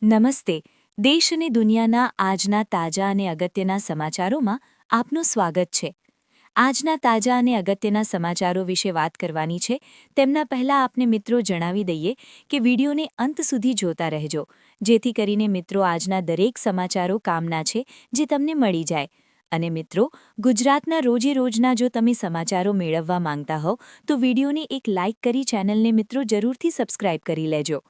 નમસ્તે. દેશ અને દુનિયાના આજના તાજા અને અગત્યના સમાચારોમાં આપનું સ્વાગત છે. આજના તાજા અને અગત્યના સમાચારો વિશે વાત કરવાની છે તેમના પહેલાં આપને મિત્રો જણાવી દઈએ કે વિડીયોને અંત સુધી જોતા રહેજો, જેથી કરીને મિત્રો આજના દરેક સમાચારો કામના છે જે તમને મળી જાય. અને મિત્રો, ગુજરાતના રોજે રોજના જો તમે સમાચારો મેળવવા માંગતા હો તો વિડીયોને એક લાઇક કરી ચેનલને મિત્રો જરૂરથી સબસ્ક્રાઇબ કરી લેજો.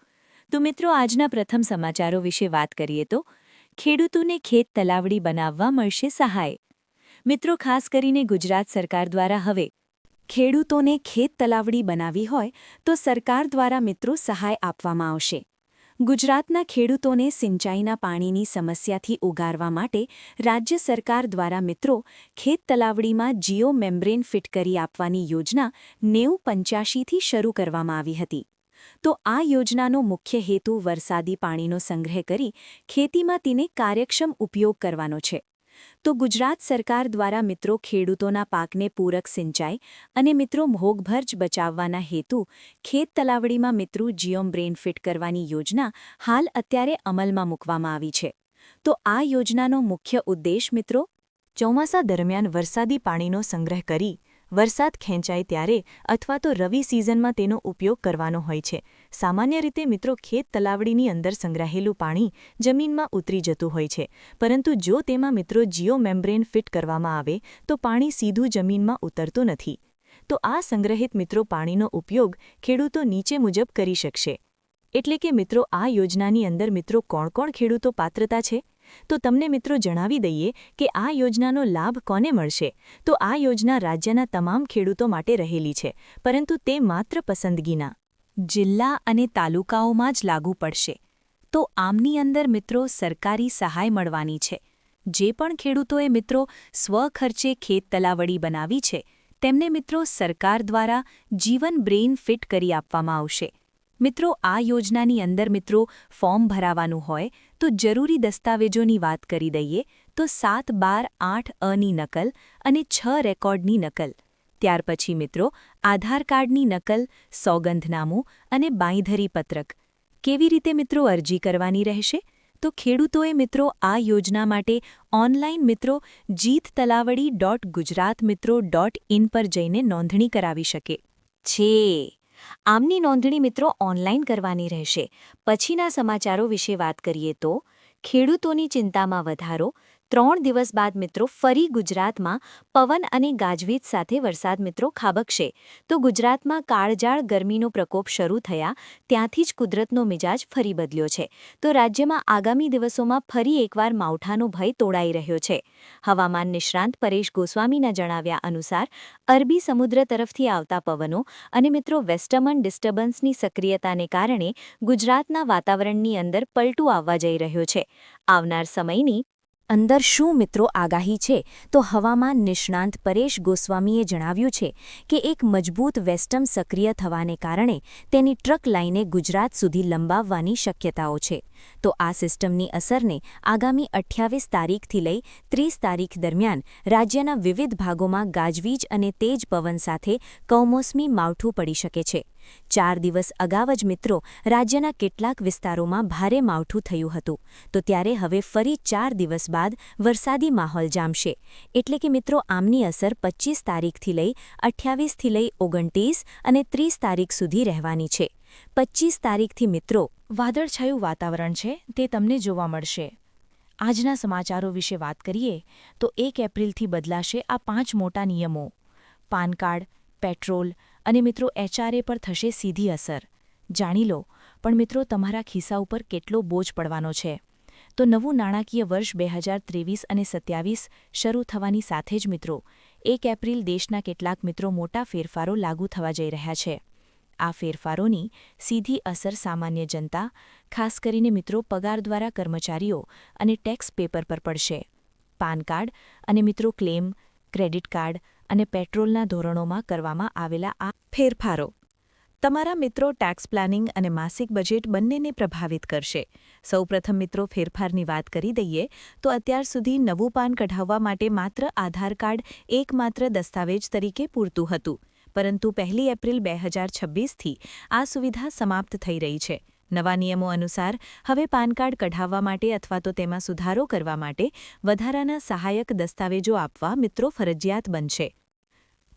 તો મિત્રો, આજના પ્રથમ સમાચારો વિશે વાત કરીએ તો ખેડૂતોને ખેત તલાવડી બનાવવા મળશે સહાય. મિત્રો, ખાસ કરીને ગુજરાત સરકાર દ્વારા હવે ખેડૂતોને ખેત તલાવડી બનાવી હોય તો સરકાર દ્વારા મિત્રો સહાય આપવામાં આવશે. ગુજરાતના ખેડૂતોને સિંચાઈના પાણીની સમસ્યાથી ઉગારવા માટે રાજ્ય સરકાર દ્વારા મિત્રો ખેત તલાવડીમાં જીઓ મેમ્બ્રેન ફિટ કરી આપવાની યોજના 1985થી શરૂ કરવામાં આવી હતી. તો આ યોજનાનો મુખ્ય હેતુ વરસાદી પાણીનો સંગ્રહ કરી ખેતીમાં તેને કાર્યક્ષમ ઉપયોગ કરવાનો છે. તો ગુજરાત સરકાર દ્વારા મિત્રો ખેડૂતોના પાકને પૂરક સિંચાઈ અને મિત્રો મોંઘભર્જ બચાવવાના હેતુ ખેત તલાવડીમાં મિત્રો જીઓમ્બ્રેન ફિટ કરવાની યોજના હાલ અત્યારે અમલમાં મૂકવામાં આવી છે. તો આ યોજનાનો મુખ્ય ઉદ્દેશ મિત્રો ચોમાસા દરમિયાન વરસાદી પાણીનો સંગ્રહ કરી વરસાદ ખેંચાય ત્યારે અથવા તો રવિ સિઝનમાં તેનો ઉપયોગ કરવાનો હોય છે. સામાન્ય રીતે મિત્રો ખેત તલાવડીની અંદર સંગ્રહેલું પાણી જમીનમાં ઉતરી જતું હોય છે, પરંતુ જો તેમાં મિત્રો જીઓ મેમ્બ્રેન ફિટ કરવામાં આવે તો પાણી સીધું જમીનમાં ઉતરતું નથી. તો આ સંગ્રહિત મિત્રો પાણીનો ઉપયોગ ખેડૂતો નીચે મુજબ કરી શકશે. એટલે કે મિત્રો આ યોજનાની અંદર મિત્રો કોણ કોણ ખેડૂતો પાત્રતા છે? તો તમને મિત્રો જણાવી દઈએ કે આ યોજનાનો લાભ કોને મળશે. તો આ યોજના રાજ્યના તમામ ખેડૂતો માટે રહેલી છે, પરંતુ તે માત્ર પસંદગીના જિલ્લા અને તાલુકાઓમાં જ લાગુ પડશે. તો આમની અંદર મિત્રો સરકારી સહાય મળવાની છે. જે પણ ખેડૂતોએ મિત્રો સ્વખર્ચે ખેત તલાવડી બનાવી છે તેમને મિત્રો સરકાર દ્વારા જીવન બ્રેઇન ફિટ કરી આપવામાં આવશે. મિત્રો, આ યોજનાની અંદર મિત્રો ફોર્મ ભરાવાનું હોય તો જરૂરી દસ્તાવેજોની વાત કરી દઈએ તો 7-12-8 ની નકલ અને 6 રેકોર્ડની નકલ. ત્યાર પછી મિત્રો આધાર કાર્ડની નકલ, સોગંદનામું અને બાંયધરી પત્રક. કેવી રીતે મિત્રો અરજી કરવાની રહેશે? તો ખેડૂતોએ મિત્રો આ યોજના માટે ઓનલાઈન મિત્રો jeettalawadi.gujaratmitro.in પર જઈને નોંધણી કરાવી શકે છે. આમની નોંધણી મિત્રો ઓનલાઈન કરવાની રહેશે. પછીના સમાચારો વિશે વાત કરીએ તો ખેડૂતોની ચિંતામાં વધારો. 3 દિવસ બાદ મિત્રો ફરી ગુજરાતમાં પવન અને ગાજવીજ સાથે વરસાદ મિત્રો ખાબકશે. તો ગુજરાતમાં કાળઝાળ ગરમીનો પ્રકોપ શરૂ થયા ત્યાંથી જ કુદરતનો મિજાજ ફરી બદલ્યો છે. તો રાજ્યમાં આગામી દિવસોમાં ફરી એકવાર માવઠાનો ભય તોડાઈ રહ્યો છે. હવામાન નિષ્ણાંત પરેશ ગોસ્વામીના જણાવ્યા અનુસાર અરબી સમુદ્ર તરફથી આવતા પવનો અને મિત્રો વેસ્ટર્ન ડિસ્ટર્બન્સની સક્રિયતાને કારણે ગુજરાતના વાતાવરણની અંદર પલટું આવવા જઈ રહ્યો છે. આવનાર સમયની અંદર શું મિત્રો આગાહી છે? તો હવામાન નિષ્ણાંત પરેશ ગોસ્વામીએ જણાવ્યું છે કે એક મજબૂત વેસ્ટર્ન સક્રિય થવાને કારણે તેની ટ્રક લાઇને ગુજરાત સુધી લંબાવવાની શક્યતાઓ છે. તો આ સિસ્ટમની અસરને આગામી 28 તારીખથી લઈ 30 તારીખ દરમિયાન રાજ્યના વિવિધ ભાગોમાં ગાજવીજ અને તેજ પવન સાથે કમોસમી માવઠું પડી શકે છે. 4 દિવસ અગાઉ જ મિત્રો રાજ્યના કેટલાક વિસ્તારોમાં ભારે માવઠું થયું હતું. તો ત્યારે હવે ફરી 4 દિવસ બાદ વરસાદી માહોલ જામશે. એટલે કે મિત્રો આમની અસર 25 તારીખથી લઈ 28થી લઈ 29 અને 30 તારીખ સુધી રહેવાની છે. 25 તારીખથી મિત્રો વાદળછાયું વાતાવરણ છે તે તમને જોવા મળશે. આજના સમાચારો વિશે વાત કરીએ તો 1 એપ્રિલથી બદલાશે આ 5 મોટા નિયમો. પાન કાર્ડ, પેટ્રોલ અને મિત્રો HRA પર થશે સીધી અસર. જાણી લો, પણ મિત્રો તમારા ખિસ્સા ઉપર કેટલો બોજ પડવાનો છે. તો નવું નાણાકીય વર્ષ 2023 અને 27 શરૂ થવાની સાથે જ મિત્રો 1 એપ્રિલ દેશના કેટલાક મિત્રો મોટા ફેરફારો લાગુ થવા જઈ રહ્યા છે. આ ફેરફારોની સીધી અસર સામાન્ય જનતા, ખાસ કરીને મિત્રો પગાર દ્વારા કર્મચારીઓ અને ટેક્સ પેપર પર પડશે. પાન કાર્ડ અને મિત્રો ક્લેમ, ક્રેડિટ કાર્ડ અને પેટ્રોલના ધોરણોમાં કરવામાં આવેલા આ ફેરફારો તમારા મિત્રો ટેક્સ પ્લાનિંગ અને માસિક બજેટ બંનેને પ્રભાવિત કરશે. સૌપ્રથમ મિત્રો ફેરફારની વાત કરી દઈએ તો અત્યાર સુધી નવું પાન કઢાવવા માટે માત્ર આધાર કાર્ડ એકમાત્ર દસ્તાવેજ તરીકે પૂરતું હતું. પરંતુ 1 એપ્રિલ 2026થી આ સુવિધા સમાપ્ત થઈ રહી છે. નવા નિયમો અનુસાર હવે પાન કાર્ડ કઢાવવા માટે અથવા તો તેમાં સુધારો કરવા માટે વધારાના સહાયક દસ્તાવેજો આપવા મિત્રો ફરજિયાત બનશે.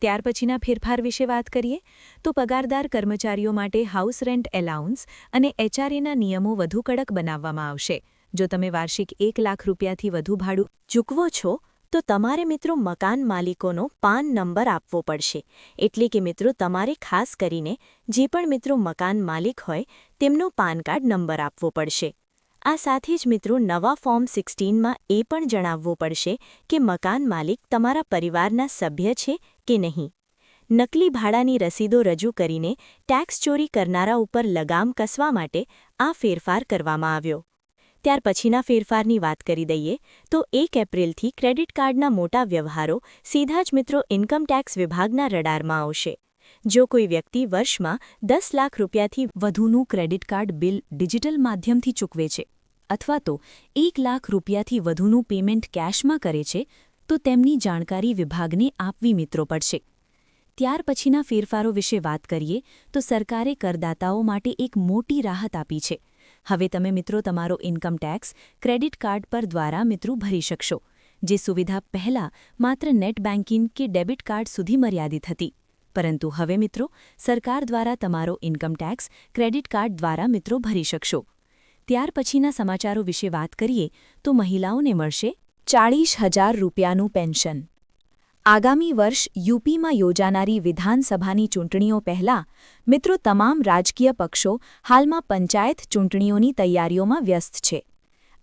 ત્યાર પછીના ફેરફાર વિશે વાત કરીએ તો પગારદાર કર્મચારીઓ માટે હાઉસ રેન્ટ એલાઉન્સ અને એચઆરએના નિયમો વધુ કડક બનાવવામાં આવશે. જો તમે વાર્ષિક 1 લાખ રૂપિયાથી વધુ ભાડું ચૂકવો છો તો તમારે મિત્રો મકાન માલિકોનો પાન નંબર આપવો પડશે. એટલે કે મિત્રો તમારે ખાસ કરીને જે પણ મિત્રો મકાન માલિક હોય તેમનો પાન કાર્ડ નંબર આપવો પડશે. આ સાથે જ મિત્રો નવા ફોર્મ 16માં એ પણ જણાવવું પડશે કે મકાન માલિક તમારા પરિવારના સભ્ય છે કે નહીં. નકલી ભાડાની રસીદો રજૂ કરીને ટેક્સ ચોરી કરનારા ઉપર લગામ કસવા માટે આ ફેરફાર કરવામાં આવ્યો. ત્યાર પછીના ફેરફારની વાત કરી દઈએ તો 1 એપ્રિલથી ક્રેડિટ કાર્ડના મોટા વ્યવહારો સીધા જ મિત્રો ઇન્કમ ટેક્સ વિભાગના રડારમાં આવશે. જો કોઈ વ્યક્તિ વર્ષમાં 10 લાખ રૂપિયાથી વધુનું ક્રેડિટ કાર્ડ બિલ ડિજિટલ માધ્યમથી ચૂકવે છે અથવા તો 1 લાખ રૂપિયાથી વધુનું પેમેન્ટ કેશમાં કરે છે તો તેમની જાણકારી વિભાગને આપવી મિત્રો પડશે. ત્યાર પછીના ફેરફારો વિશે વાત કરીએ તો સરકારે કરદાતાઓ માટે એક મોટી રાહત આપી છે. હવે તમે મિત્રો તમારો ઇન્કમ ટેક્સ ક્રેડિટ કાર્ડ પર દ્વારા મિત્રો ભરી શકશો, જે સુવિધા પહેલાં માત્ર નેટ બેન્કિંગ કે ડેબિટ કાર્ડ સુધી મર્યાદિત હતી. પરંતુ હવે મિત્રો સરકાર દ્વારા તમારો ઇન્કમ ટેક્સ ક્રેડિટ કાર્ડ દ્વારા મિત્રો ભરી શકશો. ત્યાર પછીના સમાચારો વિશે વાત કરીએ તો મહિલાઓને મળશે 40,000 રૂપિયાનું પેન્શન. આગામી વર્ષ યુપીમાં યોજાનારી વિધાનસભાની ચૂંટણીઓ પહેલાં મિત્રો તમામ રાજકીય પક્ષો હાલમાં પંચાયત ચૂંટણીઓની તૈયારીઓમાં વ્યસ્ત છે.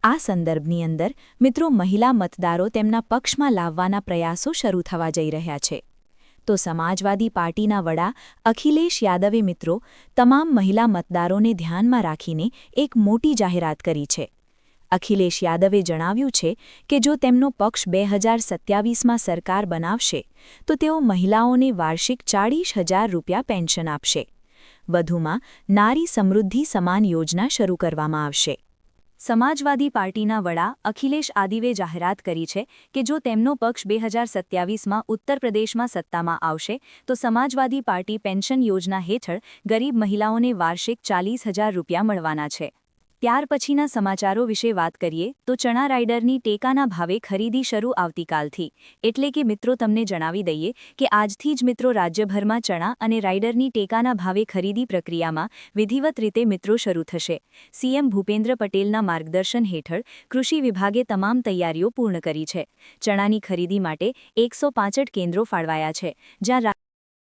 આ સંદર્ભની અંદર મિત્રો મહિલા મતદારો તેમના પક્ષમાં લાવવાના પ્રયાસો શરૂ થવા જઈ રહ્યા છે. તો સમાજવાદી પાર્ટીના વડા અખિલેશ યાદવે મિત્રો તમામ મહિલા મતદારોને ધ્યાનમાં રાખીને એક મોટી જાહેરાત કરી છે. અખિલેશ યાદવે જણાવ્યું છે કે જો તેમનો પક્ષ 2027માં સરકાર બનાવશે તો તેઓ મહિલાઓને વાર્ષિક 40,000 રૂપિયા પેન્શન આપશે. વધુમાં નારી સમૃદ્ધિ સમાન યોજના શરૂ કરવામાં આવશે. સમાજવાદી પાર્ટીના વડા અખિલેશ યાદવે જાહેરાત કરી છે કે જો તેમનો પક્ષ 2027માં ઉત્તર પ્રદેશમાં સત્તામાં આવશે તો સમાજવાદી પાર્ટી પેન્શન યોજના હેઠળ ગરીબ મહિલાઓને વાર્ષિક 40,000 રૂપિયા મળવાના છે. ત્યાર પછીના સમાચારો વિશે વાત કરીએ તો ચણા રાઇડરની ટેકાના ભાવે ખરીદી શરૂ આવતીકાલથી. એટલે કે મિત્રો તમને જણાવી દઈએ કે આજથી જ મિત્રો રાજ્યભરમાં ચણા અને રાઇડરની ટેકાના ભાવે ખરીદી પ્રક્રિયામાં વિધિવત રીતે મિત્રો શરૂ થશે. સીએમ ભૂપેન્દ્ર પટેલના માર્ગદર્શન હેઠળ કૃષિ વિભાગે તમામ તૈયારીઓ પૂર્ણ કરી છે. ચણાની ખરીદી માટે 165 કેન્દ્રો ફાળવાયા છે, જ્યાં